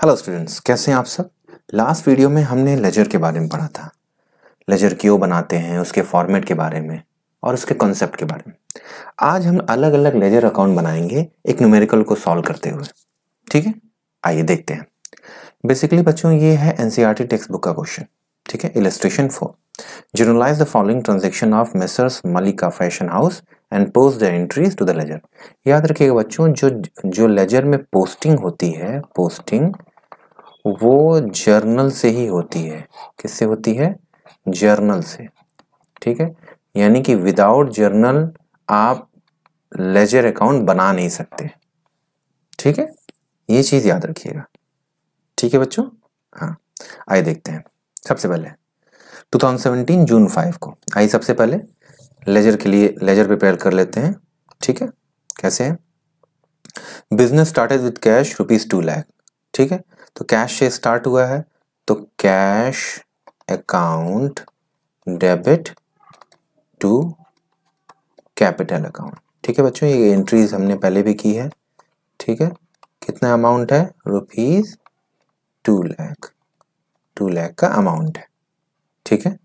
Hello students, कैसे हैं आप सब। लास्ट वीडियो में हमने लेजर के बारे में पढ़ा था। लेजर क्यों बनाते हैं, उसके फॉर्मेट के बारे में और उसके कॉन्सेप्ट के बारे में। आज हम अलग अलग लेजर अकाउंट बनाएंगे एक न्यूमेरिकल को सॉल्व करते हुए। ठीक है, आइए देखते हैं। बेसिकली बच्चों, ये है एनसीईआरटी टेक्स्ट बुक का क्वेश्चन। ठीक है, illustration 4, journalise the following transaction of Messrs Mallika fashion house and post the entries to the ledger. याद रखिएगा बच्चों, जो लेजर में पोस्टिंग होती है, पोस्टिंग वो जर्नल से ही होती है। किससे होती है? जर्नल से। ठीक है, यानी कि विदाउट जर्नल आप लेजर अकाउंट बना नहीं सकते। ठीक है, ये चीज याद रखिएगा। ठीक है बच्चों, हाँ आइए देखते हैं। सबसे पहले 2017 जून 5 को आइए सबसे पहले लेजर के लिए लेजर प्रिपेयर कर लेते हैं। ठीक है, कैसे है? Business started with cash ₹2 lakh. ठीक है, तो कैश से स्टार्ट हुआ है, तो cash account debit to capital account. ठीक है बच्चों, ये एंट्रीज हमने पहले भी की है। ठीक है, कितना अमाउंट है? ₹2 लाख। 2 लाख का अमाउंट है। ठीक है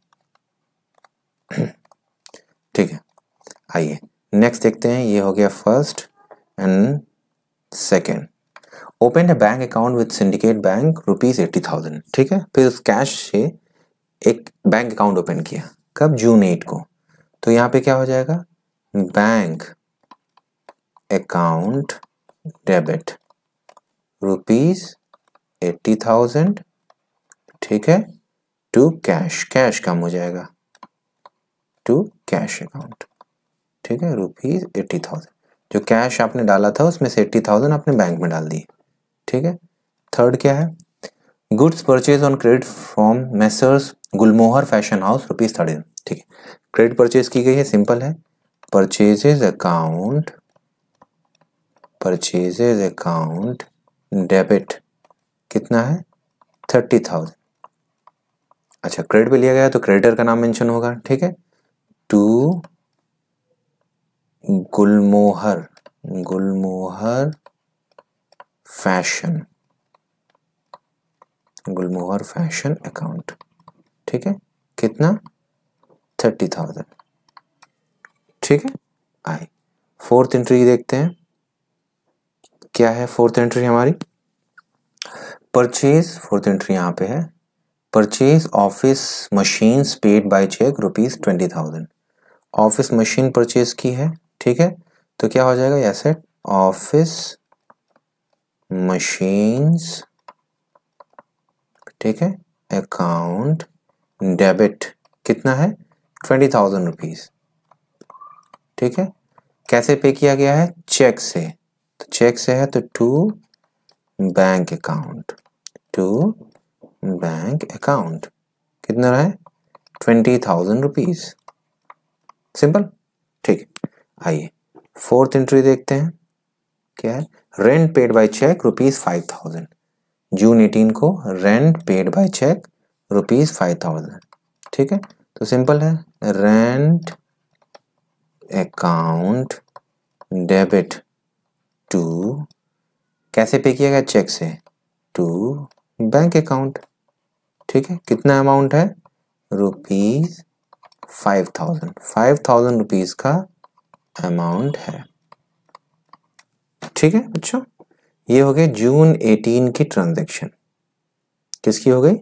ठीक है, आइए नेक्स्ट देखते हैं। ये हो गया first and second. Open a bank account with syndicate bank ₹80,000। ठीक है, फिर उस कैश से एक बैंक अकाउंट ओपन किया। कब? जून 8 को। तो यहाँ पे क्या हो जाएगा? Bank account debit ₹80,000। ठीक है, टू कैश, कैश कम हो जाएगा टू कैश अकाउंट। ठीक है, ₹80,000 जो कैश आपने डाला था उसमें से 80,000 आपने बैंक में डाल दिए। ठीक है, थर्ड क्या है? Goods purchase on credit from messrs Gulmohar fashion house ₹30,000। ठीक है, क्रेडिट परचेज की गई है, सिंपल है। परचेजेज अकाउंट डेबिट कितना है? 30,000। अच्छा, क्रेडिट पे लिया गया तो क्रेडिटर का नाम मेंशन होगा। ठीक है, टू गुलमोहर फैशन अकाउंट। ठीक है, कितना? 30,000। ठीक है, आई फोर्थ एंट्री देखते हैं। क्या है फोर्थ एंट्री हमारी? परचेज, फोर्थ एंट्री यहाँ पे है। Purchase office machine paid by cheque ₹20,000। Office machine purchase की है। ठीक है, तो क्या हो जाएगा? Asset office machines. ठीक है, अकाउंट डेबिट कितना है? ₹20,000। ठीक है, कैसे पे किया गया है? चेक से। तो चेक से है तो टू बैंक अकाउंट कितना रहा है? ₹20,000। सिंपल। ठीक, आइए फोर्थ एंट्री देखते हैं। क्या है? Rent paid by cheque ₹5,000। June 18 को रेंट पेड बाय चेक ₹5,000। ठीक है, तो सिंपल है। रेंट अकाउंट डेबिट टू, कैसे पे किया गया? चेक से, टू बैंक अकाउंट। ठीक है, कितना अमाउंट है? ₹5,000 का अमाउंट है। ठीक है बच्चों, ये हो गए जून 18 की ट्रांजैक्शन। किसकी हो गई?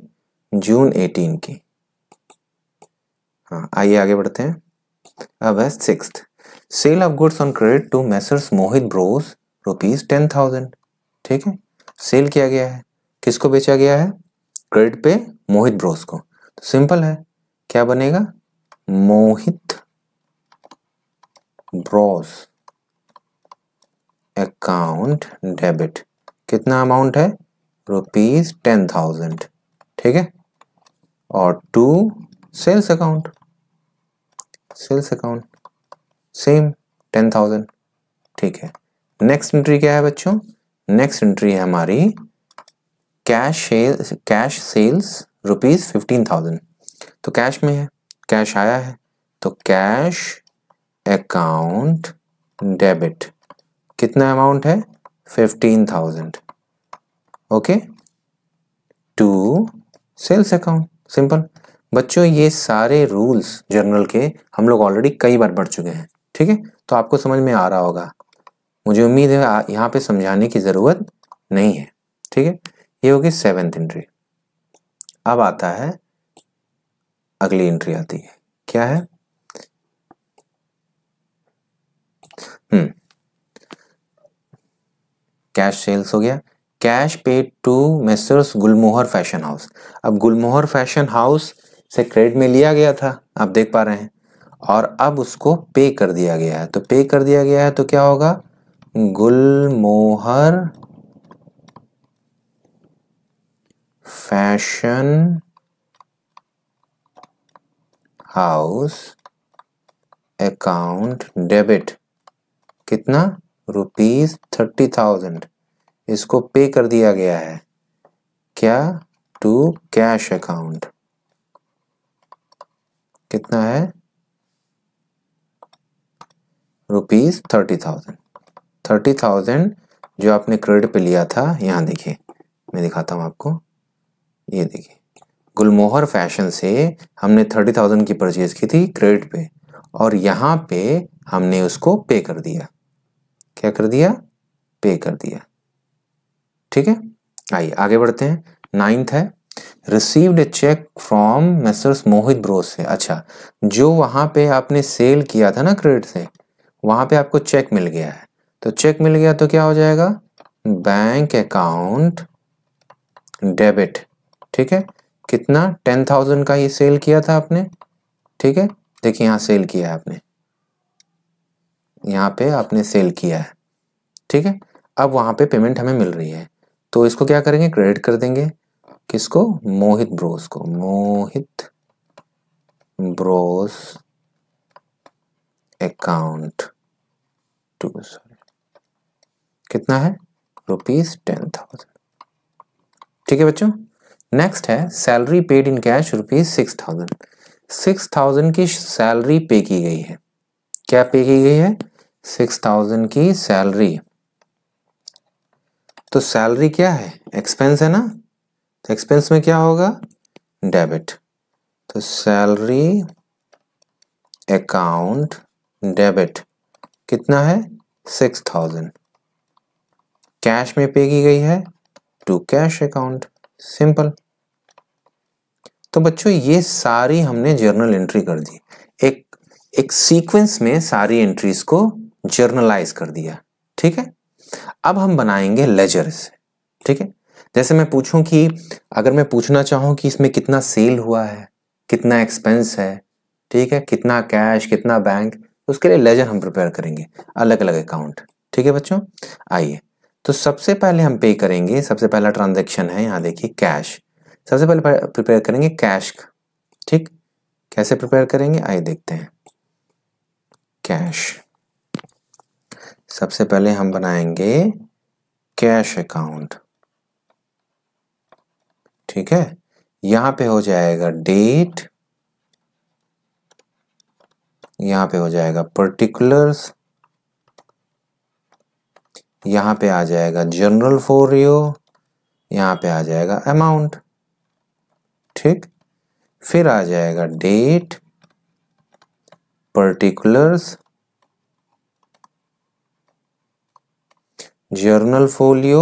जून 18 की। हाँ, आइए आगे बढ़ते हैं। अब है sixth, sale of goods on credit to Messrs Mohit bros ₹10,000। ठीक है, सेल किया गया है। किसको बेचा गया है? क्रेडिट पे मोहित ब्रोस को। तो सिंपल है, क्या बनेगा? मोहित ब्रोस अकाउंट डेबिट कितना अमाउंट है? ₹10,000। ठीक है, और टू सेल्स अकाउंट सेम 10,000। ठीक है, नेक्स्ट एंट्री क्या है बच्चों? नेक्स्ट एंट्री है हमारी कैश सेल्स ₹15,000। तो कैश में है, कैश आया है, तो कैश अकाउंट डेबिट कितना अमाउंट है? 15,000। Okay, to sales account. Simple बच्चों, ये सारे रूल्स जर्नल के हम लोग ऑलरेडी कई बार पढ़ चुके हैं, ठीक है, तो आपको समझ में आ रहा होगा। मुझे उम्मीद है यहाँ पे समझाने की जरूरत नहीं है, ठीक है। ये होगी 7th एंट्री। अब आता है अगली एंट्री आती है, क्या है? कैश सेल्स हो गया। Cash paid to Messrs Gulmohar fashion house. अब गुलमोहर फैशन हाउस से क्रेडिट में लिया गया था, आप देख पा रहे हैं, और अब उसको पे कर दिया गया है। तो पे कर दिया गया है तो क्या होगा? Gulmohar fashion house account debit, कितना? ₹30,000। इसको पे कर दिया गया है, क्या? To cash account. कितना है? ₹30,000। 30,000 जो आपने क्रेडिट पे लिया था, यहाँ देखिए, मैं दिखाता हूँ आपको। ये देखिए, गुलमोहर फैशन से हमने 30,000 की परचेज की थी क्रेडिट पे, और यहाँ पे हमने उसको पे कर दिया। क्या कर दिया? पे कर दिया, ठीक है। आइए आगे बढ़ते हैं। 9th है, received a cheque from Messrs Mohit bros से। अच्छा, जो वहां पे आपने सेल किया था ना क्रेडिट से, वहां पे आपको चेक मिल गया है। तो चेक मिल गया तो क्या हो जाएगा? बैंक अकाउंट डेबिट, ठीक है। कितना? 10,000 का ये सेल किया था आपने, ठीक है। देखिए यहाँ सेल किया है आपने, यहाँ पे आपने सेल किया है, ठीक है। अब वहां पे पेमेंट हमें मिल रही है, तो इसको क्या करेंगे? क्रेडिट कर देंगे। किसको? मोहित ब्रोस को। मोहित ब्रोस अकाउंट टू, कितना है? ₹10,000, ठीक है बच्चों। नेक्स्ट है सैलरी पेड इन कैश ₹6,000। 6,000 की सैलरी पे की गई है। क्या पे की गई है? 6,000 की सैलरी। तो सैलरी क्या है? एक्सपेंस है ना, तो एक्सपेंस में क्या होगा? डेबिट। तो सैलरी अकाउंट डेबिट, कितना है? 6,000। कैश में पे की गई है टू कैश अकाउंट। सिंपल। तो बच्चों ये सारी हमने जर्नल एंट्री कर दी, एक सीक्वेंस में सारी एंट्रीज को जर्नलाइज कर दिया, ठीक है। अब हम बनाएंगे लेजर से, ठीक है। जैसे मैं पूछूं कि अगर मैं पूछना चाहूं कि इसमें कितना सेल हुआ है, कितना एक्सपेंस है, ठीक है, कितना कैश, कितना बैंक, उसके लिए लेजर हम प्रिपेयर करेंगे, अलग अलग अकाउंट, ठीक है बच्चों। आइए, तो सबसे पहले हम पे करेंगे, सबसे पहला ट्रांजैक्शन है, यहाँ देखिए कैश। सबसे पहले प्रिपेयर करेंगे कैश, ठीक। कैसे प्रिपेयर करेंगे आइए देखते हैं। कैश, सबसे पहले हम बनाएंगे कैश अकाउंट, ठीक है। यहां पे हो जाएगा डेट, यहां पे हो जाएगा पर्टिकुलर्स, यहां पे आ जाएगा जनरल फोलियो, यहां पे आ जाएगा अमाउंट, ठीक। फिर आ जाएगा डेट, पर्टिकुलर्स, जर्नल फोलियो,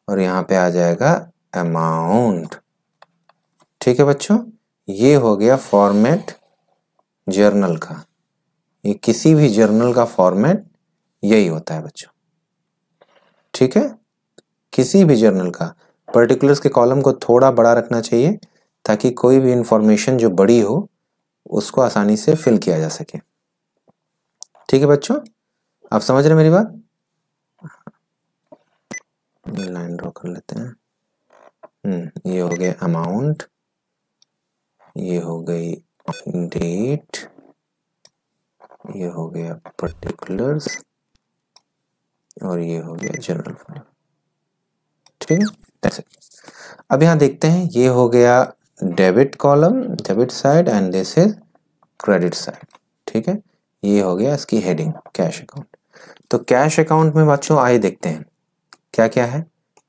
और यहां पे आ जाएगा अमाउंट, ठीक है बच्चों। ये हो गया फॉर्मेट जर्नल का। ये किसी भी जर्नल का फॉर्मेट यही होता है बच्चों, ठीक है। किसी भी जर्नल का पर्टिकुलर्स के कॉलम को थोड़ा बड़ा रखना चाहिए ताकि कोई भी इंफॉर्मेशन जो बड़ी हो उसको आसानी से फिल किया जा सके, ठीक है बच्चों। आप समझ रहे हैं मेरी बात? लाइन ड्रॉ कर लेते हैं। ये हो गया अमाउंट, ये हो गई डेट, ये हो गया पर्टिकुलर्स, और ये हो गया जनरल फंड, ठीक है। That's it. अब यहाँ देखते हैं, ये हो गया debit column, debit side, and this is credit side, ठीक है। ये हो गया इसकी हेडिंग कैश अकाउंट। तो कैश अकाउंट में बच्चों आइए देखते हैं क्या क्या है।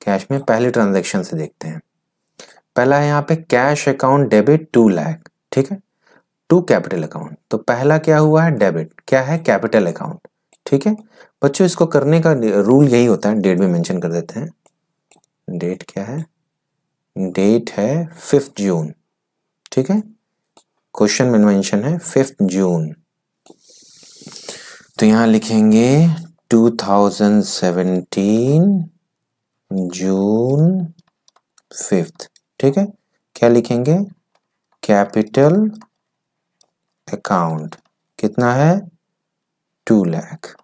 कैश में पहले ट्रांजैक्शन से देखते हैं। पहला है यहाँ पे कैश अकाउंट डेबिट 2 लाख, ठीक है, टू कैपिटल अकाउंट। तो पहला क्या हुआ है, डेबिट, क्या है, कैपिटल अकाउंट, ठीक है बच्चों। इसको करने का रूल यही होता है, डेट भी मेंशन कर देते हैं। डेट क्या है, डेट है 5 जून, ठीक है, क्वेश्चन में मेंशन है 5 जून। तो यहां लिखेंगे 2017 जून 5, ठीक है। क्या लिखेंगे, कैपिटल अकाउंट कितना है, 2 लाख,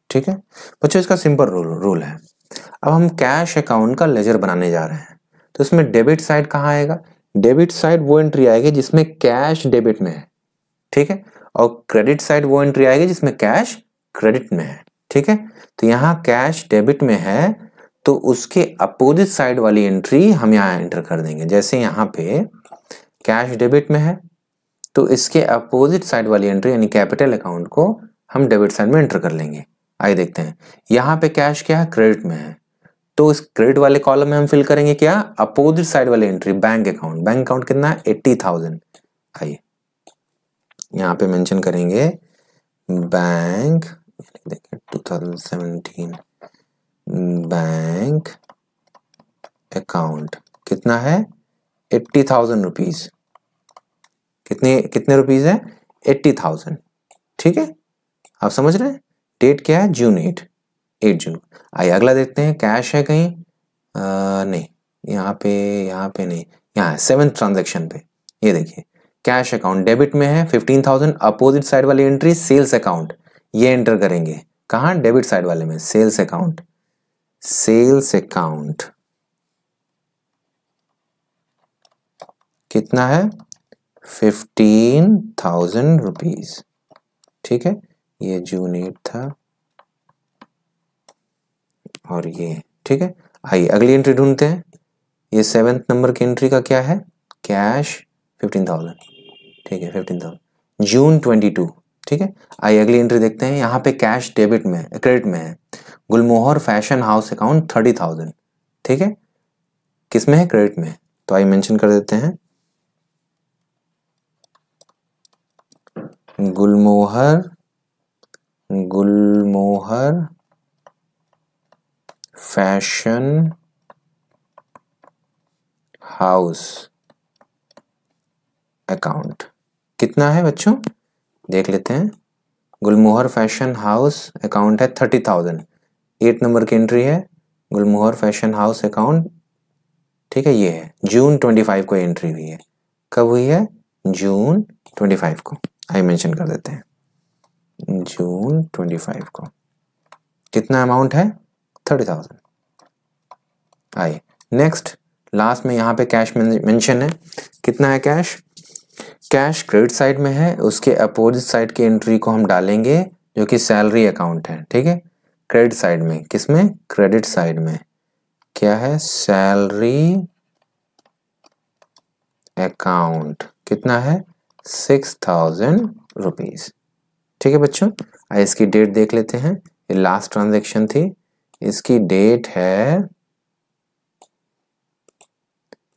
ठीक है बच्चों। इसका सिंपल रूल है। अब हम कैश अकाउंट का लेजर बनाने जा रहे हैं, तो इसमें डेबिट साइड कहाँ आएगा, डेबिट साइड वो एंट्री आएगी जिसमें कैश डेबिट में है, ठीक है, और क्रेडिट साइड वो एंट्री आएगी जिसमें कैश क्रेडिट में है, ठीक है। तो यहाँ कैश डेबिट में है तो उसके अपोजिट साइड वाली एंट्री हम यहाँ एंटर कर देंगे। जैसे यहाँ पे कैश डेबिट में है तो इसके अपोजिट साइड वाली एंट्री यानी कैपिटल अकाउंट को हम डेबिट साइड में एंटर कर लेंगे। आइए देखते हैं, यहाँ पे कैश क्या है, क्रेडिट में है, तो इस क्रेडिट वाले कॉलम में हम फिल करेंगे क्या, अपोजिट साइड वाली entry bank account. Bank account कितना है, 80,000। आइए यहाँ पे मेंशन करेंगे बैंक, देखिए 2017 बैंक अकाउंट कितना है, 80,000 रुपीज। कितने कितने रुपीज है, 80,000, ठीक है, आप समझ रहे हैं। डेट क्या है, जून 8 जून। आइए अगला देखते हैं, कैश है कहीं, नहीं, यहाँ पे नहीं, यहाँ है 7th ट्रांजेक्शन पे। ये देखिए कैश अकाउंट डेबिट में है 15,000, अपोजिट साइड वाली एंट्री सेल्स अकाउंट, ये एंटर करेंगे कहाँ, डेबिट साइड वाले में, सेल्स अकाउंट। सेल्स अकाउंट कितना है, 15,000 रुपीज, ठीक है, ये जून 8 था और ये, ठीक है। आइए अगली एंट्री ढूंढते हैं, ये 7th नंबर की एंट्री का क्या है, कैश 15,000, ठीक है, 15,000 जून 22, ठीक है। आइए अगली एंट्री देखते हैं, यहाँ पे कैश डेबिट में, क्रेडिट में है, गुलमोहर फैशन हाउस अकाउंट 30,000, ठीक है, किस में है, क्रेडिट में। तो आइए मेंशन कर देते हैं, गुलमोहर फैशन हाउस अकाउंट कितना है बच्चों, देख लेते हैं। गुलमोहर फैशन हाउस अकाउंट है 30,000, 8 नंबर की एंट्री है, गुलमोहर फैशन हाउस अकाउंट, ठीक है, ये है जून 25 को एंट्री हुई है। कब हुई है, जून 25 को। आई मेंशन कर देते हैं, जून 25 को। कितना अमाउंट है, 30,000। आइए नेक्स्ट, लास्ट में यहाँ पे कैश मेंशन है, कितना है कैश, कैश क्रेडिट साइड में है, उसके अपोजिट साइड की एंट्री को हम डालेंगे जो कि सैलरी अकाउंट है, ठीक है, क्रेडिट साइड में, किसमें, क्रेडिट साइड में क्या है, सैलरी अकाउंट कितना है, 6,000 रुपीज, ठीक है बच्चों। इसकी डेट देख लेते हैं, ये लास्ट ट्रांजैक्शन थी, इसकी डेट है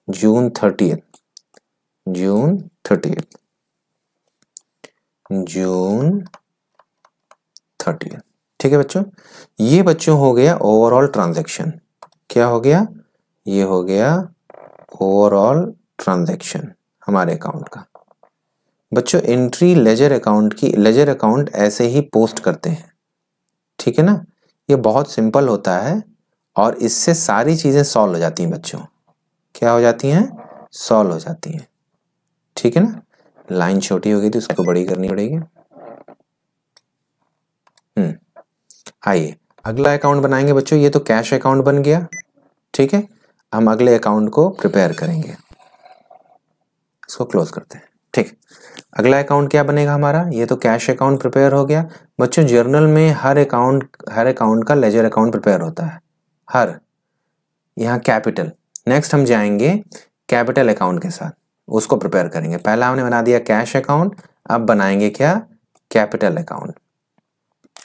जून 30, जून 30, ठीक है बच्चों। ये बच्चों हो गया ओवरऑल ट्रांजैक्शन, क्या हो गया, ये हो गया ओवरऑल ट्रांजैक्शन हमारे अकाउंट का। बच्चों एंट्री लेजर अकाउंट की, लेजर अकाउंट ऐसे ही पोस्ट करते हैं, ठीक है ना, ये बहुत सिंपल होता है और इससे सारी चीजें सॉल्व हो जाती हैं बच्चों। क्या हो जाती हैं, सॉल्व हो जाती हैं, ठीक है ना। लाइन छोटी हो गई थी, उसको बड़ी करनी पड़ेगी। आइए अगला अकाउंट बनाएंगे बच्चों, ये तो कैश अकाउंट बन गया, ठीक है। हम अगले अकाउंट को प्रिपेयर करेंगे, इसको क्लोज करते हैं, ठीक। अगला अकाउंट क्या बनेगा हमारा, ये तो कैश अकाउंट प्रिपेयर हो गया बच्चों। जर्नल में हर अकाउंट का लेजर अकाउंट प्रिपेयर होता है, हर, यहाँ कैपिटल। नेक्स्ट हम जाएंगे कैपिटल अकाउंट के साथ, उसको प्रिपेयर करेंगे। पहला हमने बना दिया कैश अकाउंट, अब बनाएंगे क्या, कैपिटल अकाउंट।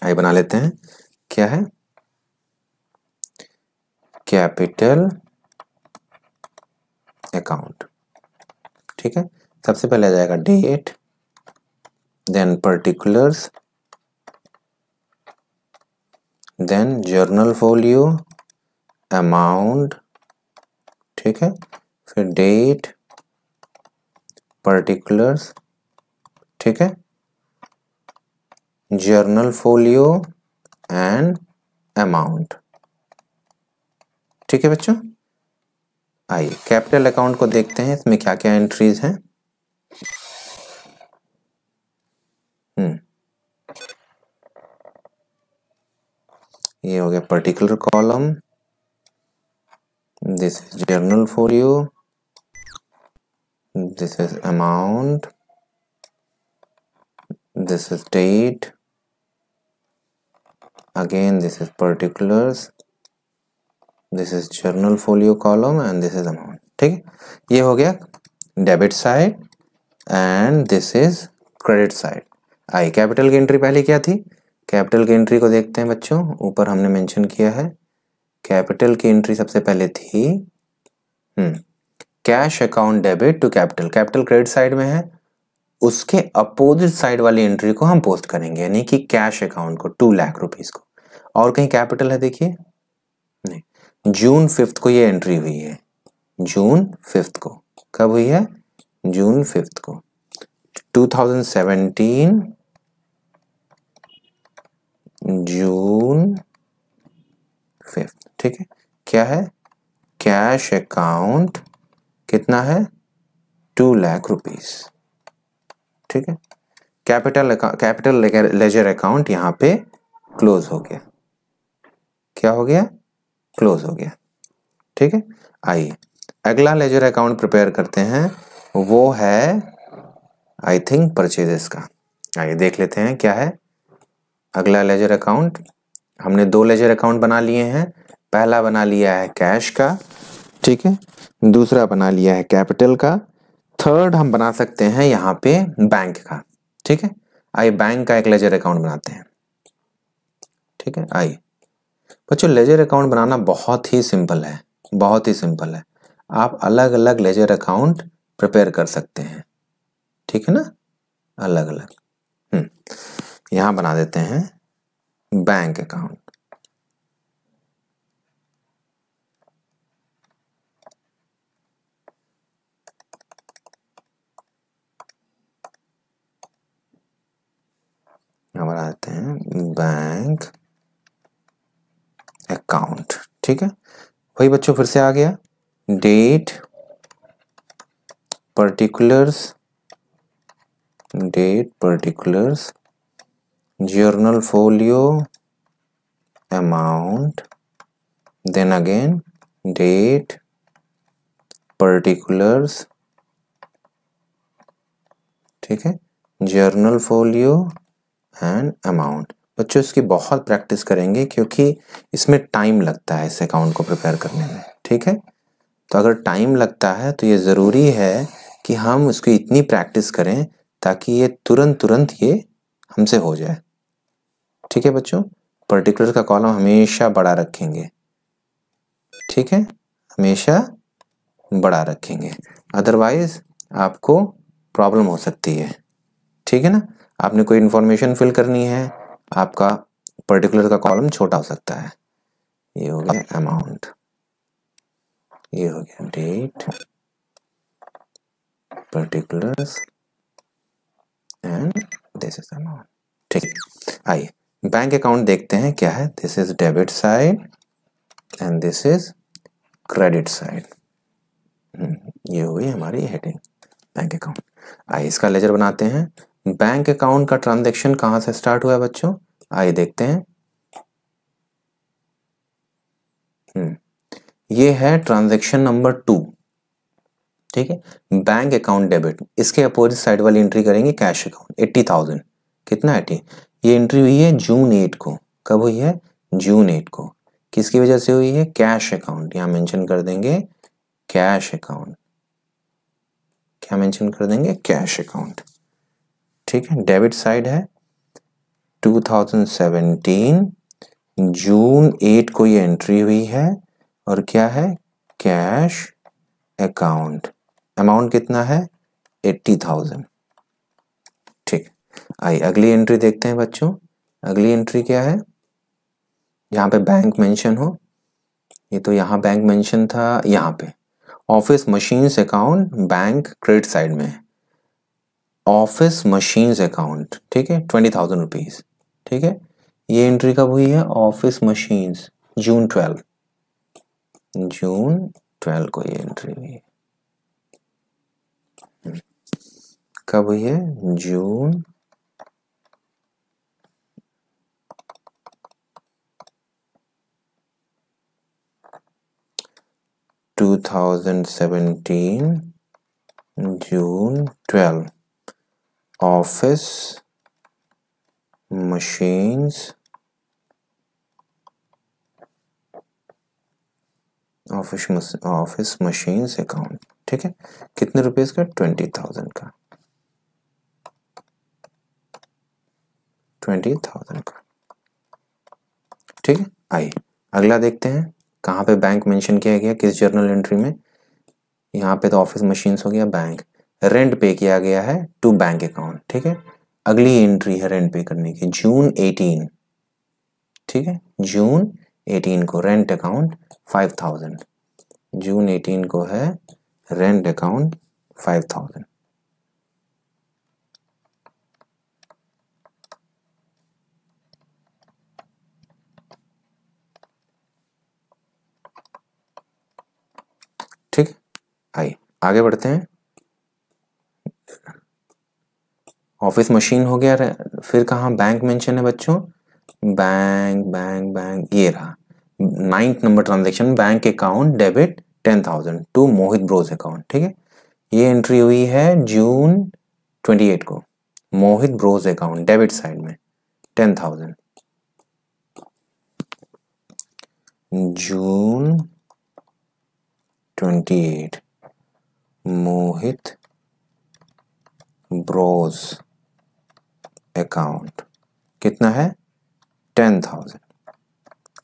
आइए बना लेते हैं, क्या है, कैपिटल अकाउंट। ठीक है, सबसे पहले आ जाएगा date, then particulars, then journal folio, amount, ठीक है, फिर डेट, पर्टिकुलर्स, ठीक है, जर्नल फोलियो एंड अमाउंट। ठीक है बच्चों, आइए कैपिटल अकाउंट को देखते हैं, इसमें क्या क्या एंट्रीज हैं। ये हो गया particular column, this is journal folio, this is amount, this is date, again this is particulars, this is journal folio column and this is amount। ठीक है, ये हो गया debit side and this is credit side. I capital की entry पहले क्या थी, capital की एंट्री को देखते हैं बच्चों, ऊपर हमने मेंशन किया है। कैपिटल की एंट्री सबसे पहले थी cash account debit to capital, capital credit side में है, उसके अपोजिट साइड वाली एंट्री को हम पोस्ट करेंगे, यानी कि कैश अकाउंट को 2 लाख रुपीस को। और कहीं कैपिटल है देखिए, नहीं, जून 5 को ये एंट्री हुई है, जून 5 को, कब हुई है, जून 5 को 2017, जून 5। ठीक है, क्या है, कैश अकाउंट कितना है, 2 लाख रुपीस। ठीक है, कैपिटल लेजर अकाउंट यहाँ पे क्लोज हो गया, क्या हो गया, क्लोज हो गया। ठीक है, आइए अगला लेजर अकाउंट प्रिपेयर करते हैं, वो है आई थिंक परचेजेस का। आइए देख लेते हैं क्या है अगला लेजर अकाउंट। हमने 2 लेजर अकाउंट बना लिए हैं, पहला बना लिया है कैश का, ठीक है, दूसरा बना लिया है कैपिटल का, थर्ड हम बना सकते हैं यहाँ पे बैंक का। ठीक है, आइए बैंक का एक लेजर अकाउंट बनाते हैं। ठीक है, आइए बच्चों लेजर अकाउंट बनाना बहुत ही सिंपल है, बहुत ही सिंपल है। आप अलग अलग लेजर अकाउंट प्रिपेयर कर सकते हैं, ठीक है ना, अलग अलग। यहाँ बना देते हैं बैंक अकाउंट। यहाँ बना देते हैं बैंक अकाउंट। ठीक है, वही बच्चों फिर से आ गया, date, particulars, date particulars, journal folio, amount, then again date, particulars, ठीक है, जर्नल फोलियो एंड अमाउंट। बच्चों इसकी बहुत प्रैक्टिस करेंगे क्योंकि इसमें टाइम लगता है इस अकाउंट को प्रिपेयर करने में। ठीक है, तो अगर टाइम लगता है तो ये ज़रूरी है कि हम उसकी इतनी प्रैक्टिस करें ताकि ये तुरंत ये हमसे हो जाए। ठीक है बच्चों, पर्टिकुलर का कॉलम हमेशा बड़ा रखेंगे, ठीक है, हमेशा बड़ा रखेंगे, अदरवाइज आपको प्रॉब्लम हो सकती है। ठीक है ना, आपने कोई इंफॉर्मेशन फिल करनी है, आपका पर्टिकुलर का कॉलम छोटा हो सकता है। ये हो गया अमाउंट, ये हो गया date, particulars and this is amount. ठीक है, आइए बैंक अकाउंट देखते हैं क्या है। This is debit side and this is credit side. ये हो गई हमारी हेडिंग बैंक अकाउंट। आइए इसका लेजर बनाते हैं। बैंक अकाउंट का ट्रांजैक्शन कहाँ से स्टार्ट हुआ है बच्चों, आइए देखते हैं। ये है ट्रांजैक्शन नंबर 2। ठीक है, बैंक अकाउंट डेबिट, इसके अपोजिट साइड वाली एंट्री करेंगे कैश अकाउंट 80,000। कितना 80, ये एंट्री हुई है जून 8 को। कब हुई है, जून 8 को। किसकी वजह से हुई है, कैश अकाउंट, यहाँ मेंशन कर देंगे कैश अकाउंट, क्या मेंशन कर देंगे, कैश अकाउंट। ठीक है, डेबिट साइड है 2017 जून 8 को ये एंट्री हुई है और क्या है, कैश अकाउंट, अमाउंट कितना है 80,000। ठीक, आइए अगली एंट्री देखते हैं बच्चों। अगली एंट्री क्या है, यहाँ पे बैंक मेंशन हो, ये तो यहाँ बैंक मेंशन था, यहाँ पे office machines account bank credit side में है, ऑफिस मशीन्स अकाउंट, ठीक है 20,000 रुपीज। ठीक है, ये एंट्री कब हुई है, ऑफिस मशीन्स जून 12 को ये एंट्री हुई है। कब हुई है, जून 2017 जून 12 office machines office machines account. ठीक है, कितने रुपीस का, 20,000 का, 20,000 का। ठीक है, आइए अगला देखते हैं, कहाँ पे बैंक मेंशन किया गया, किस जर्नल एंट्री में। यहाँ पे तो ऑफिस मशीन्स हो गया, बैंक रेंट पे किया गया है टू बैंक अकाउंट। ठीक है, अगली एंट्री है रेंट पे करने की, जून 18। ठीक है, जून 18 को रेंट अकाउंट 5,000, जून 18 को है रेंट अकाउंट 5,000। ठीक, आइए आगे बढ़ते हैं। ऑफिस मशीन हो गया, फिर कहाँ बैंक मेंशन है बच्चों, बैंक बैंक बैंक, ये रहा 9th number transaction, bank account debit 10,000 to Mohit bros account. ठीक है, ये एंट्री हुई है जून 28 को, Mohit bros account debit side में 10,000, जून 28 मोहित ब्रोस अकाउंट कितना है 10,000।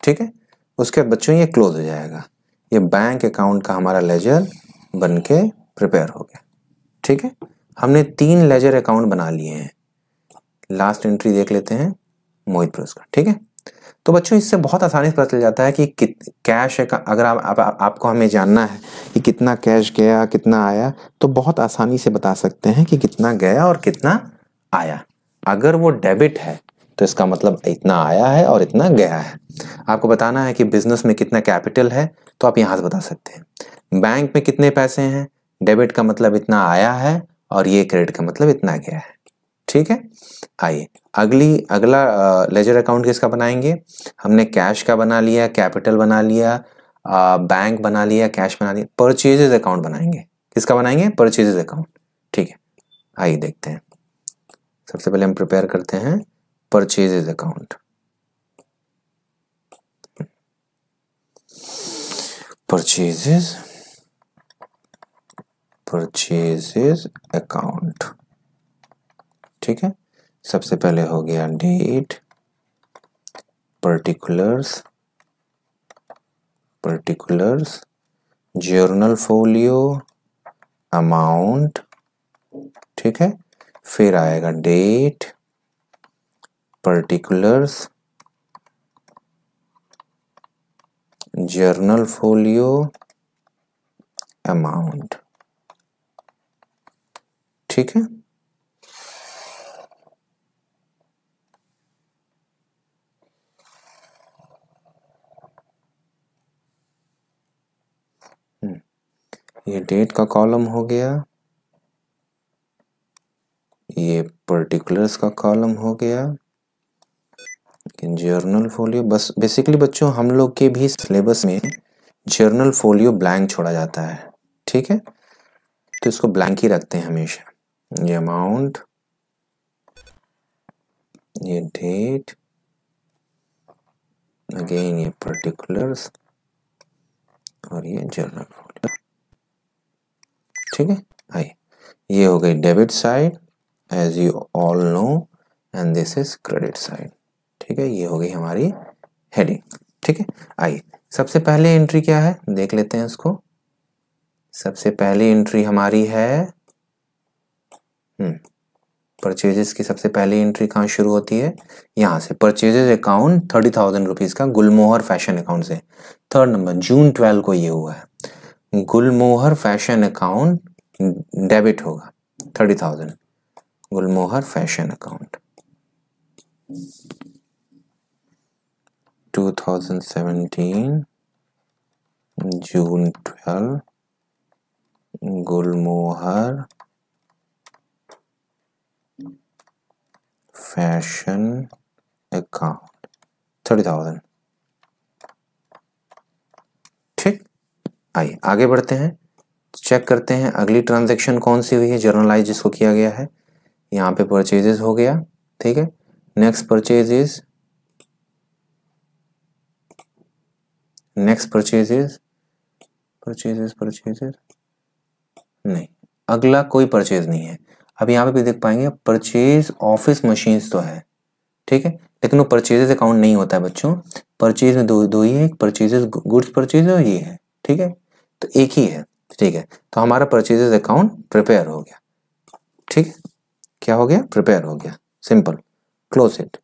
ठीक है, उसके बाद बच्चों ये क्लोज हो जाएगा, ये बैंक अकाउंट का हमारा लेजर बन के प्रिपेयर हो गया। ठीक है, हमने 3 लेजर अकाउंट बना लिए हैं। लास्ट एंट्री देख लेते हैं मोहित ब्रोस का। ठीक है, तो बच्चों इससे बहुत आसानी से पता चल जाता है कि कैश अगर आपको हमें जानना है कि कितना कैश गया कितना आया, तो बहुत आसानी से बता सकते हैं कि कितना गया और कितना आया। अगर वो डेबिट है तो इसका मतलब इतना आया है और इतना गया है। आपको बताना है कि बिजनेस में कितना कैपिटल है, तो आप यहाँ से बता सकते हैं। बैंक में कितने पैसे हैं, डेबिट का मतलब इतना आया है और ये क्रेडिट का मतलब इतना गया है। ठीक है, आइए अगला लेजर अकाउंट किसका बनाएंगे, हमने कैश का बना लिया, कैपिटल बना लिया, बैंक बना लिया, कैश बना लिया, परचेजेस अकाउंट बनाएंगे। किसका बनाएंगे, परचेजेस अकाउंट। ठीक है, आइए देखते हैं। सबसे पहले हम प्रिपेयर करते हैं परचेजेस अकाउंट। Purchases account. ठीक है, सबसे पहले हो गया date, particulars, journal folio, amount. ठीक है, फिर आएगा date, particulars, journal folio, amount. ठीक है, ये डेट का कॉलम हो गया, ये पर्टिकुलर्स का कॉलम हो गया, जर्नल फोलियो। बस बेसिकली बच्चों हम लोग के भी सिलेबस में जर्नल फोलियो ब्लैंक छोड़ा जाता है। ठीक है, तो इसको ब्लैंक ही रखते हैं हमेशा। ये अमाउंट, ये डेट, अगेन ये पर्टिकुलर्स और ये जर्नल फोलियो। ठीक है, आइए ये हो गई debit side as you all know, and this is credit side. ठीक है, ये हो गई हमारी हेडिंग। ठीक है, आइए सबसे पहले एंट्री क्या है देख लेते हैं इसको। सबसे पहली एंट्री हमारी है परचेजेस की सबसे पहली एंट्री कहाँ शुरू होती है, यहाँ से परचेजेस अकाउंट 30,000 रुपीज का गुलमोहर फैशन अकाउंट से। थर्ड नंबर जून 12 को ये हुआ है, गुलमोहर फैशन अकाउंट डेबिट होगा 30,000, गुलमोहर फैशन अकाउंट 2017 जून 12 गुलमोहर फैशन अकाउंट 30,000। ठीक, आइए आगे बढ़ते हैं, चेक करते हैं अगली ट्रांजैक्शन कौन सी हुई है, जर्नलाइज जिसको किया गया है। यहाँ पे परचेजेस हो गया, ठीक है। नेक्स्ट परचेजेस, नेक्स्ट परचेजेस नहीं, अगला कोई परचेज नहीं है। अब यहाँ पे भी देख पाएंगे परचेज ऑफिस मशीन्स तो है, ठीक है, लेकिन वो परचेजेस अकाउंट नहीं होता है बच्चों। परचेज में दो ही है, एक परचेजेस गुड्स परचेज और ये है, ठीक है, तो एक ही है, ठीक है। तो हमारा परचेजेस अकाउंट प्रिपेयर हो गया, ठीक है, क्या हो गया, प्रिपेयर हो गया, सिंपल, क्लोज इट।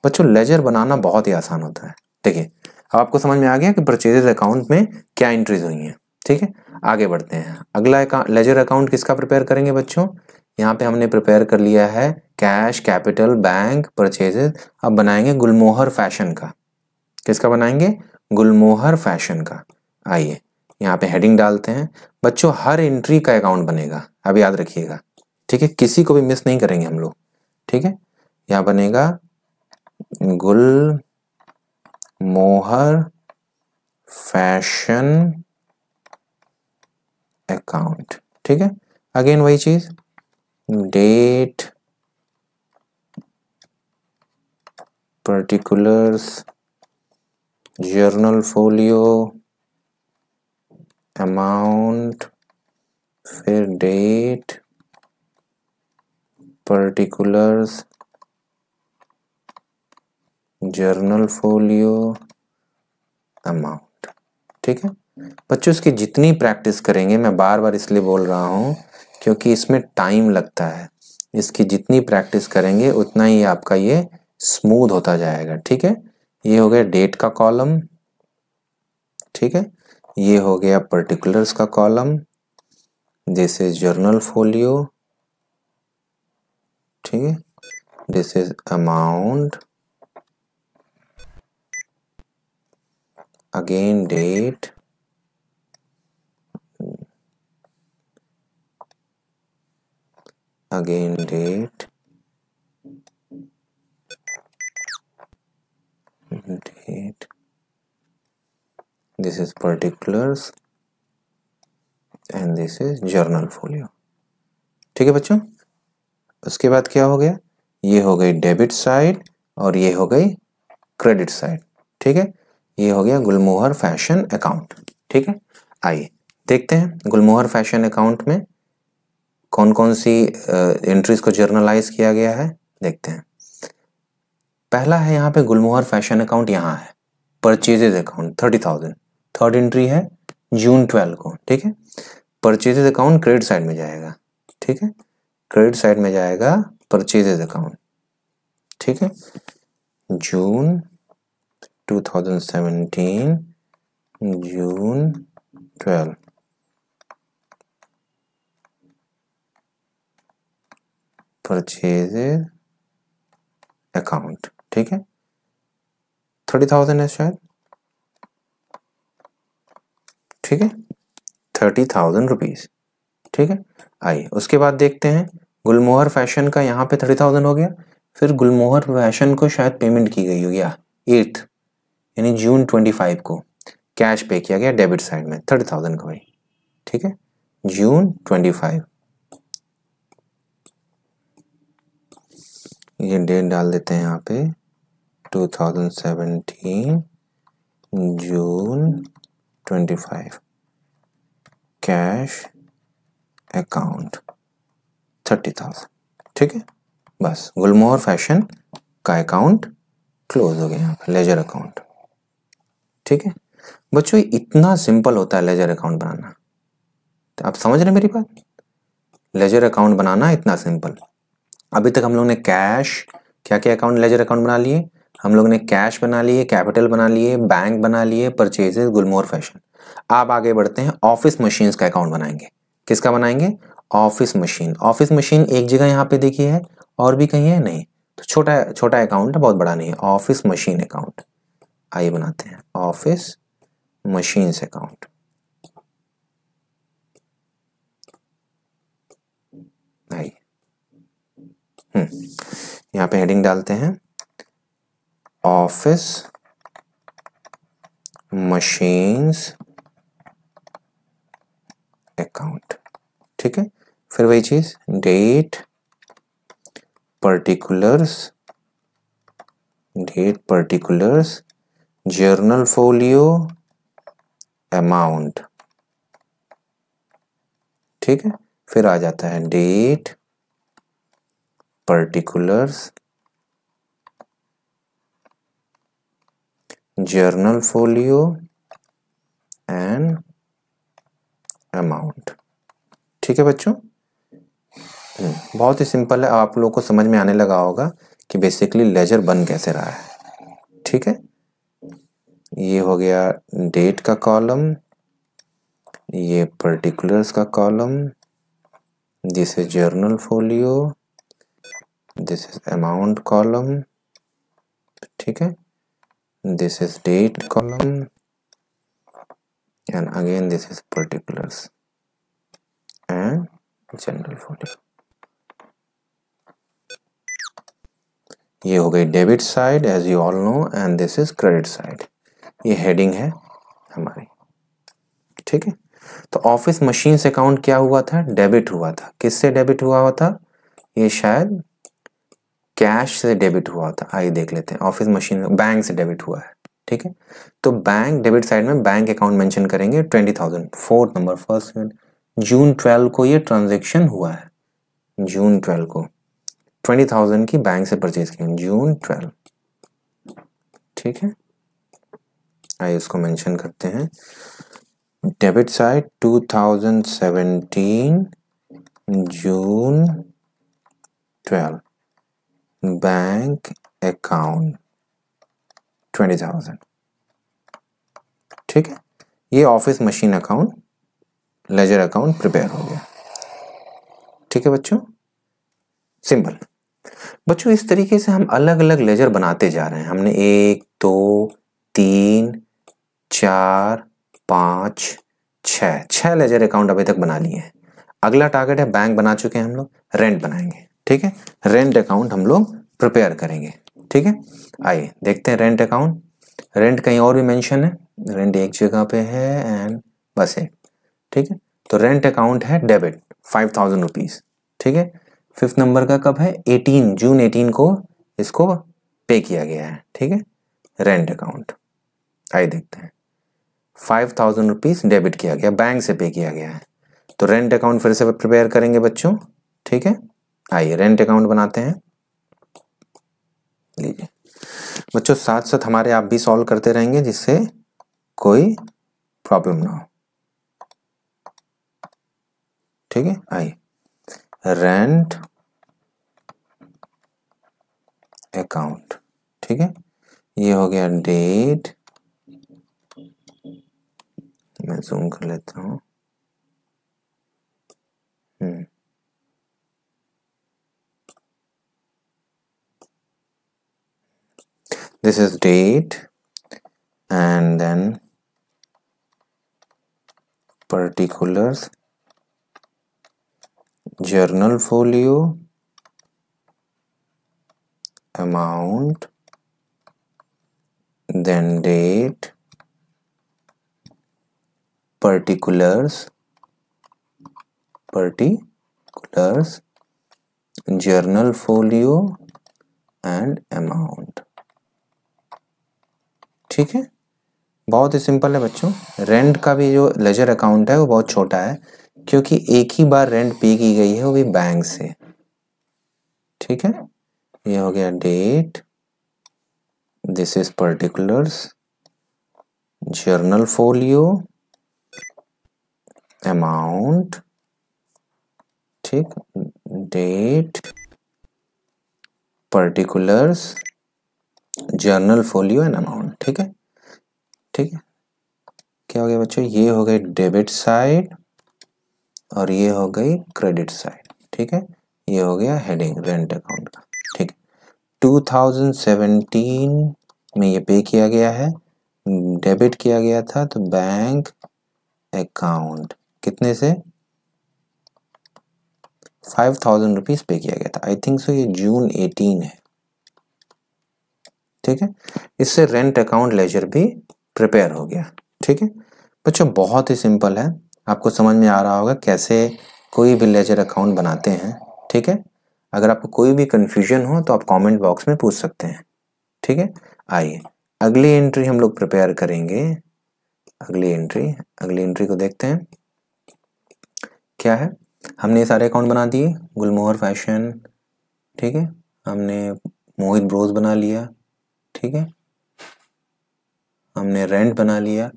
बच्चों लेजर बनाना बहुत ही आसान होता है। देखिए अब आपको समझ में आ गया कि परचेजेस अकाउंट में क्या एंट्रीज हुई हैं, ठीक है। आगे बढ़ते हैं, अगला लेजर अकाउंट किसका प्रिपेयर करेंगे बच्चों, यहाँ पे हमने प्रिपेयर कर लिया है कैश, कैपिटल, बैंक, परचेजेस। अब बनाएंगे गुलमोहर फैशन का, किसका बनाएंगे, गुलमोहर फैशन का। आइए यहाँ पे हेडिंग डालते हैं बच्चों, हर एंट्री का अकाउंट बनेगा, अब याद रखिएगा, ठीक है, किसी को भी मिस नहीं करेंगे हम लोग, ठीक है। यहाँ बनेगा गुलमोहर फैशन अकाउंट, ठीक है। अगेन वही चीज, date, particulars, journal folio, amount, फिर date, particulars, journal folio, amount, ठीक है। बच्चों इसकी जितनी प्रैक्टिस करेंगे, मैं बार बार इसलिए बोल रहा हूं क्योंकि इसमें टाइम लगता है, इसकी जितनी प्रैक्टिस करेंगे उतना ही आपका ये स्मूथ होता जाएगा, ठीक है। ये हो गया डेट का कॉलम, ठीक है, ये हो गया पर्टिकुलर्स का column, this is journal folio, ठीक है, this is amount, again date, again date, date, this is particulars and this is journal folio, ठीक है बच्चों। उसके बाद क्या हो गया, ये हो गई डेबिट साइड और ये हो गई क्रेडिट साइड, ठीक है। ये हो गया गुलमोहर फैशन अकाउंट, ठीक है। आइए देखते हैं गुलमोहर फैशन अकाउंट में कौन कौन सी एंट्रीज को जर्नलाइज किया गया है, देखते हैं। पहला है यहाँ पे गुलमोहर फैशन अकाउंट, यहाँ है परचेजेज अकाउंट 30,000, थर्ड एंट्री है जून 12 को, ठीक है। परचेजेज अकाउंट क्रेडिट साइड में जाएगा, ठीक है, क्रेडिट साइड में जाएगा परचेजेज अकाउंट, ठीक है। जून 2017 जून 12 परचेजेज अकाउंट, ठीक है, 30,000 है शायद, ठीक है, 30,000 रुपीज, ठीक है। आइए उसके बाद देखते हैं गुलमोहर फैशन का, यहाँ पे 30,000 हो गया, फिर गुलमोहर फैशन को शायद पेमेंट की गई होगी 8th यानी जून 25 को कैश पे किया गया डेबिट साइड में 30,000 का भाई, ठीक है, जून 25, ये डेट डाल देते हैं यहाँ पे 2017 जून 25 कैश अकाउंट 30,000, ठीक है। बस गुलमोहर फैशन का अकाउंट क्लोज हो गया यहाँ पे, लेजर अकाउंट, ठीक है। बच्चों इतना सिंपल होता है लेजर अकाउंट बनाना, तो आप समझ रहे हैं मेरी बात? लेजर अकाउंट बनाना इतना सिंपल। अभी तक हम लोग ने कैश, क्या क्या अकाउंट लेजर अकाउंट बना लिए? हम लोग ने कैश बना लिए, कैपिटल बना लिए, बैंक बना लिए, परचेजेस, गुलमोहर फैशन। आप आगे बढ़ते हैं, ऑफिस मशीन्स का अकाउंट बनाएंगे। किसका बनाएंगे? Office machine. ऑफिस मशीन एक जगह यहाँ पे देखिए है, और भी कहीं है? नहीं। तो छोटा छोटा अकाउंट है, बहुत बड़ा नहीं है। ऑफिस मशीन अकाउंट आइए बनाते हैं, ऑफिस मशीन्स अकाउंट। आइए यहाँ पे हेडिंग डालते हैं, ऑफिस मशीन्स अकाउंट। ठीक है, फिर वही चीज, date particulars, journal folio, amount. ठीक है, फिर आ जाता है date particulars, journal folio and amount. ठीक है बच्चों, बहुत ही सिंपल है। आप लोगों को समझ में आने लगा होगा कि बेसिकली लेजर बन कैसे रहा है। ठीक है, ये हो गया डेट का कॉलम, ये पर्टिकुलर्स का column, this is journal folio, this is amount column. ठीक है, this is date column and again this is particulars and journal folio. ये हो गई debit side as you all know, and this is credit side. ये heading है हमारी। ठीक है, तो ऑफिस मशीन से अकाउंट क्या हुआ था? डेबिट हुआ था। किससे डेबिट हुआ था? ये शायद कैश से डेबिट हुआ था। आइए देख लेते हैं, ऑफिस मशीन बैंक से डेबिट हुआ है। ठीक है, तो बैंक डेबिट साइड में बैंक अकाउंट मेंशन करेंगे 20,000। फोर्थ नंबर, फर्स्ट जून 12 को ये ट्रांजेक्शन हुआ है। जून 12 को 20,000 की बैंक से परचेज की, जून 12। ठीक है, आइए उसको मेंशन करते हैं। डेबिट साइड 2017 जून 12, बैंक अकाउंट 20,000। ठीक है, ये office machine account, ledger account prepare हो गया। ठीक है बच्चों, सिंपल। बच्चों इस तरीके से हम अलग अलग लेजर बनाते जा रहे हैं। हमने 1 2 3 4 5 6 लेजर अकाउंट अभी तक बना लिए हैं। अगला टारगेट है बैंक बना चुके हैं हम लोग, रेंट बनाएंगे। ठीक है, रेंट अकाउंट हम लोग प्रिपेयर करेंगे। ठीक है, आइए देखते हैं रेंट अकाउंट। रेंट कहीं और भी मेंशन है? रेंट एक जगह पे है एंड बस है। ठीक है, तो रेंट अकाउंट है डेबिट 5,000 रुपीज। ठीक है, फिफ्थ नंबर का कब है? 18 जून 18 को इसको पे किया गया है। ठीक है, रेंट अकाउंट आइए देखते हैं। 5,000 रुपीज डेबिट किया गया, बैंक से पे किया गया है। तो रेंट अकाउंट फिर से प्रिपेयर करेंगे बच्चों। ठीक है, आइए रेंट अकाउंट बनाते हैं। लीजिए बच्चों, साथ साथ हमारे आप भी सॉल्व करते रहेंगे जिससे कोई प्रॉब्लम ना हो। ठीक है, आइए रेंट अकाउंट। ठीक है, ये हो गया डेट, मैं जूम कर लेता हूं। This is date and then particulars, journal folio, amount, then date, particulars, journal folio and amount। ठीक है, बहुत ही सिंपल है बच्चों। रेंट का भी जो लेजर अकाउंट है वो बहुत छोटा है, क्योंकि एक ही बार रेंट पे की गई है, वो भी बैंक से। ठीक है, ये हो गया date, this is particulars, journal folio, amount, ठीक, date, particulars, journal folio and amount. ठीक है, ठीक है। क्या हो गया बच्चों, ये हो गई डेबिट साइड और ये हो गई क्रेडिट साइड। ठीक है, ये हो गया हेडिंग रेंट अकाउंट का। ठीक है, 2017 में ये पे किया गया है, डेबिट किया गया था, तो बैंक अकाउंट कितने से 5000 रुपीज पे किया गया था। आई थिंक सो ये जून 18 है। ठीक है, इससे रेंट अकाउंट लेजर भी प्रिपेयर हो गया। ठीक है बच्चों, बहुत ही सिंपल है, आपको समझ में आ रहा होगा कैसे कोई भी लेजर अकाउंट बनाते हैं। ठीक है, अगर आपको कोई भी कंफ्यूजन हो तो आप कमेंट बॉक्स में पूछ सकते हैं। ठीक है, आइए अगली एंट्री हम लोग प्रिपेयर करेंगे। अगली एंट्री को देखते हैं क्या है। हमने ये सारे अकाउंट बना दिए, गुलमोहर फैशन, ठीक है, हमने मोहित ब्रोस बना लिया, ठीक है, हमने रेंट बना लिया,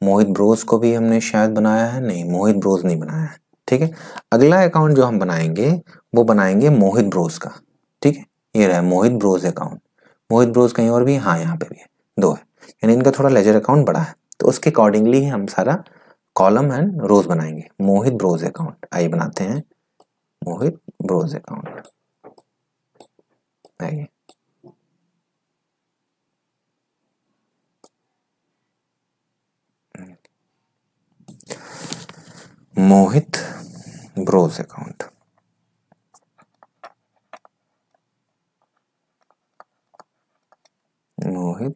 मोहित ब्रोस को भी हमने शायद बनाया है, नहीं मोहित ब्रोस नहीं बनाया है। ठीक है, अगला अकाउंट जो हम बनाएंगे वो बनाएंगे मोहित ब्रोस का। ठीक है, ये रहा मोहित ब्रोस अकाउंट। मोहित ब्रोस कहीं और भी, हाँ यहाँ पे भी है, दो है, यानी इनका थोड़ा लेजर अकाउंट बड़ा है, तो उसके अकॉर्डिंगली ही हम सारा कॉलम एंड रोज बनाएंगे। मोहित ब्रोस अकाउंट, आइए बनाते हैं मोहित ब्रोस अकाउंट। आइए मोहित bros account, Mohit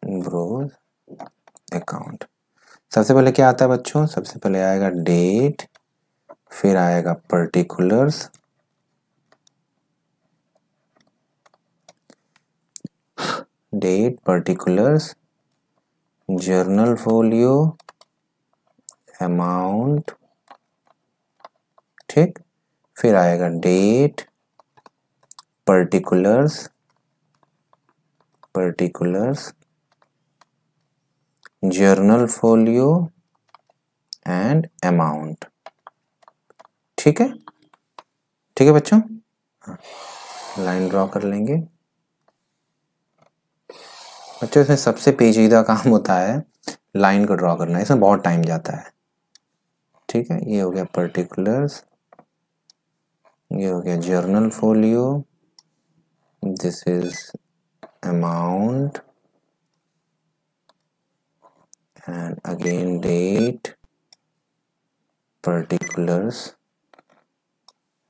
bros account. सबसे पहले क्या आता है बच्चों, सबसे पहले आएगा डेट, फिर आएगा particulars, date particulars, journal folio, amount, ठीक, फिर आएगा date, particulars, journal folio and amount. ठीक है, ठीक है बच्चों, लाइन ड्रॉ कर लेंगे। बच्चों इसमें सबसे पेचीदा काम होता है लाइन को ड्रॉ करना, इसमें बहुत टाइम जाता है। ठीक है, ये हो गया पर्टिकुलर्स, ये हो गया journal folio, this is amount and again date, particulars,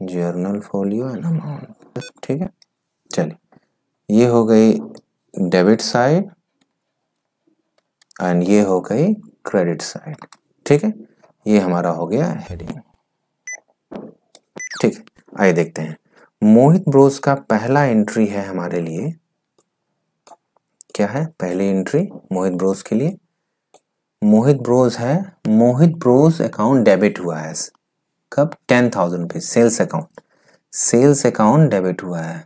journal folio and amount. ठीक है, चलिए ये हो गई डेबिट साइड एंड ये हो गई क्रेडिट साइड। ठीक है, ये हमारा हो गया हेडिंग। ठीक है, आइए देखते हैं मोहित ब्रोस का पहला एंट्री है हमारे लिए, क्या है पहली एंट्री मोहित ब्रोस के लिए। मोहित ब्रोस है, मोहित ब्रोस अकाउंट डेबिट हुआ है, कब 10,000 रुपीज, सेल्स अकाउंट डेबिट हुआ है।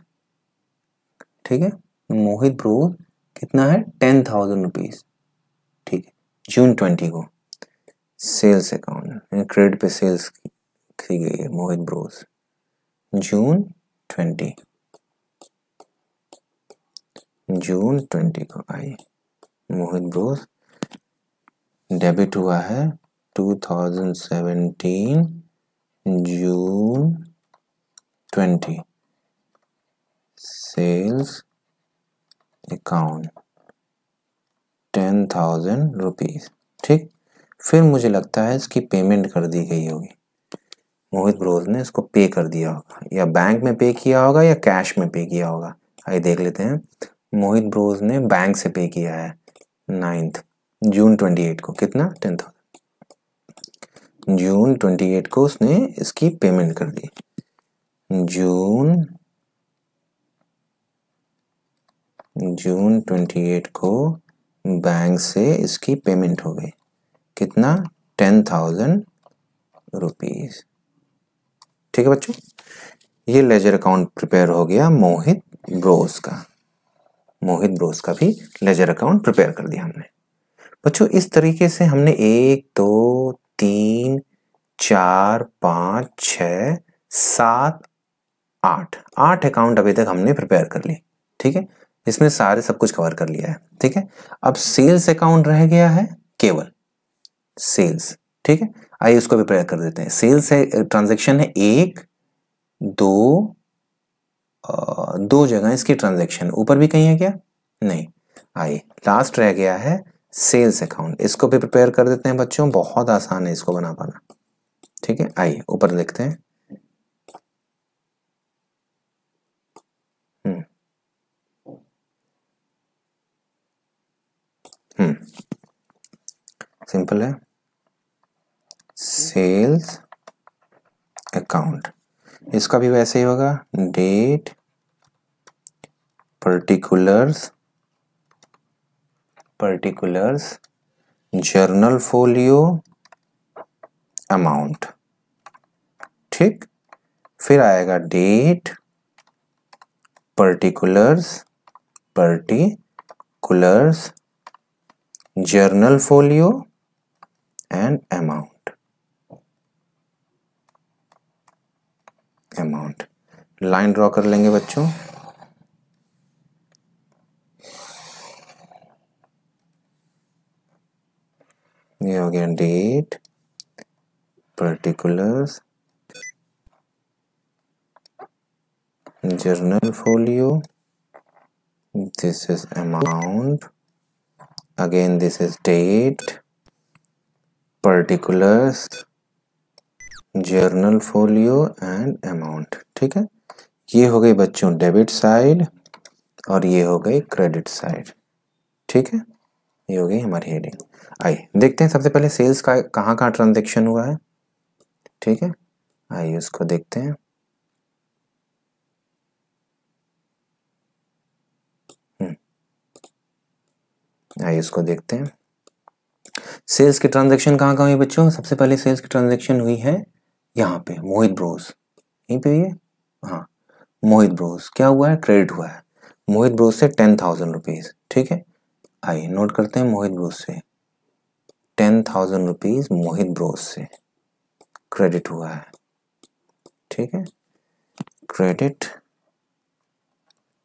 ठीक है, मोहित ब्रोस कितना है 10,000 रुपीज। ठीक है, जून 20 को सेल्स अकाउंट क्रेडिट पे सेल्स की गई है मोहित ब्रोस, जून 20 को आई मोहित ब्रोस डेबिट हुआ है 2017 जून 20 सेल्स अकाउंट 10,000 रुपीज। ठीक, फिर मुझे लगता है इसकी पेमेंट कर दी गई होगी, मोहित ब्रोस ने इसको पे कर दिया होगा, या बैंक में पे किया होगा या कैश में पे किया होगा। आइए देख लेते हैं, मोहित ब्रोस ने बैंक से पे किया है 9th जून 28 को, कितना 10,000। जून 28 को उसने इसकी पेमेंट कर दी, जून 28 को बैंक से इसकी पेमेंट हो गई, कितना 10,000 रुपीज। ठीक है बच्चों, ये लेजर अकाउंट प्रिपेयर हो गया मोहित ब्रोस का, मोहित ब्रोस का भी लेजर अकाउंट प्रिपेयर कर दिया हमने। बच्चों इस तरीके से हमने 1 2 3 4 5 6 7 8 अकाउंट अभी तक हमने प्रिपेयर कर ली। ठीक है, इसमें सारे सब कुछ कवर कर लिया है। ठीक है, अब सेल्स अकाउंट रह गया है केवल सेल्स। ठीक है, आइए उसको भी प्रिपेयर कर देते हैं। सेल्स है ट्रांजैक्शन है 1 2 2 जगह इसकी ट्रांजैक्शन, ऊपर भी कहीं है क्या? नहीं। आइए लास्ट रह गया है सेल्स अकाउंट, इसको भी प्रिपेयर कर देते हैं बच्चों, बहुत आसान है इसको बना पाना। ठीक है, आइए ऊपर देखते हैं। सिंपल है, सेल्स अकाउंट, इसका भी वैसे ही होगा, date particulars journal folio amount. ठीक, फिर आएगा date particulars journal folio and amount. Line draw कर लेंगे बच्चों। ये हो गया date particulars journal folio, this is amount, again this is date particulars journal folio and amount. ठीक है, ये हो गई बच्चों डेबिट साइड और ये हो गई क्रेडिट साइड। ठीक है, ये हो गई हमारी हेडिंग। आइए देखते हैं सबसे पहले सेल्स का कहाँ कहाँ ट्रांजैक्शन हुआ है। ठीक है, आइए उसको देखते हैं। आइए इसको देखते हैं। सेल्स की ट्रांजैक्शन कहाँ कहाँ हुई बच्चों? सबसे पहले सेल्स की ट्रांजैक्शन हुई है यहाँ पे मोहित ब्रोस, यहीं पे ये, हाँ मोहित ब्रोस। क्या हुआ है? क्रेडिट हुआ है मोहित ब्रोस से 10,000 रुपीज। ठीक है, आइए नोट करते हैं, मोहित ब्रोस से 10,000 रुपीज मोहित ब्रोस से क्रेडिट हुआ है। ठीक है, क्रेडिट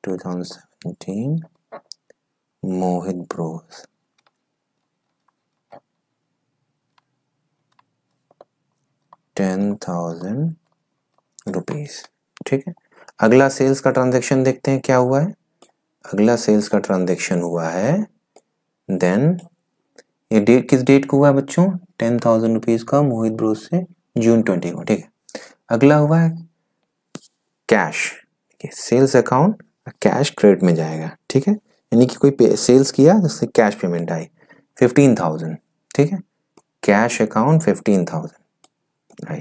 2017 मोहित ब्रोस 10,000 रुपीज। ठीक है, अगला सेल्स का ट्रांजैक्शन देखते हैं क्या हुआ है। अगला सेल्स का ट्रांजैक्शन हुआ है देन, ये डेट किस डेट को हुआ है बच्चों? 10,000 रुपीज का मोहित ब्रोस से जून 20 को। ठीक है, अगला हुआ है cash. Sales account cash credit में जाएगा। ठीक है, यानी कि कोई सेल्स किया जिससे कैश पेमेंट आई 15,000। ठीक है, कैश अकाउंट 15,000। आई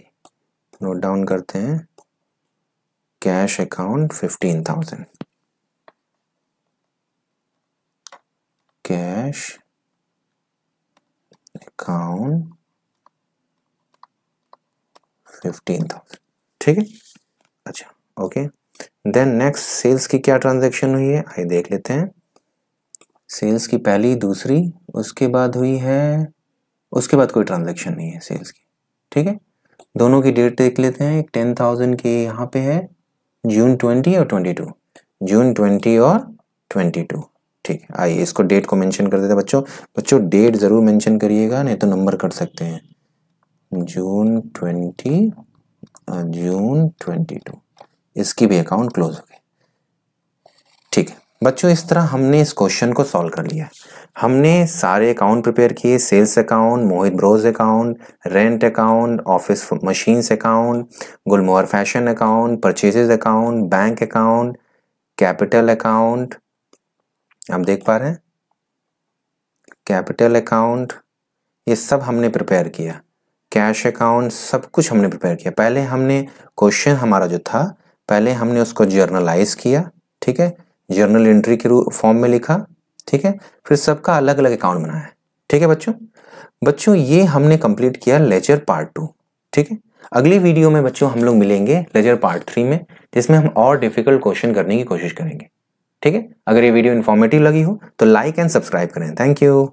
नोट डाउन करते हैं, कैश अकाउंट 15,000, कैश अकाउंट 15,000। ठीक है, अच्छा ओके। देन नेक्स्ट सेल्स की क्या ट्रांजैक्शन हुई है, आइए देख लेते हैं। सेल्स की पहली दूसरी, उसके बाद हुई है, उसके बाद कोई ट्रांजैक्शन नहीं है सेल्स की। ठीक है, दोनों की डेट देख लेते हैं। 10,000 की यहाँ पे है जून 20 और 22, जून 20 और 22। ठीक है, आइए इसको डेट को मेंशन कर देते हैं बच्चों। बच्चों डेट जरूर मेंशन करिएगा, नहीं तो नंबर कट सकते हैं। जून 20 जून 22, इसकी भी अकाउंट क्लोज हो गई। ठीक है बच्चों, इस तरह हमने इस क्वेश्चन को सॉल्व कर लिया। हमने सारे अकाउंट प्रिपेयर किए, sales account, Mohit bros account, rent account, office machines account, Gulmohar fashion account, purchases account, bank account, capital account, आप देख पा रहे हैं कैपिटल अकाउंट, ये सब हमने प्रिपेयर किया। कैश अकाउंट, सब कुछ हमने प्रिपेयर किया। पहले हमने क्वेश्चन हमारा जो था, पहले हमने उसको जर्नलाइज किया। ठीक है, जर्नल एंट्री के फॉर्म में लिखा। ठीक है, फिर सबका अलग अलग अकाउंट बनाया। ठीक है बच्चों ये हमने कंप्लीट किया लेजर पार्ट 2। ठीक है, अगली वीडियो में बच्चों हम लोग मिलेंगे लेजर पार्ट 3 में, जिसमें हम और डिफिकल्ट क्वेश्चन करने की कोशिश करेंगे। ठीक है, अगर ये वीडियो इन्फॉर्मेटिव लगी हो तो लाइक एंड सब्सक्राइब करें। Thank you.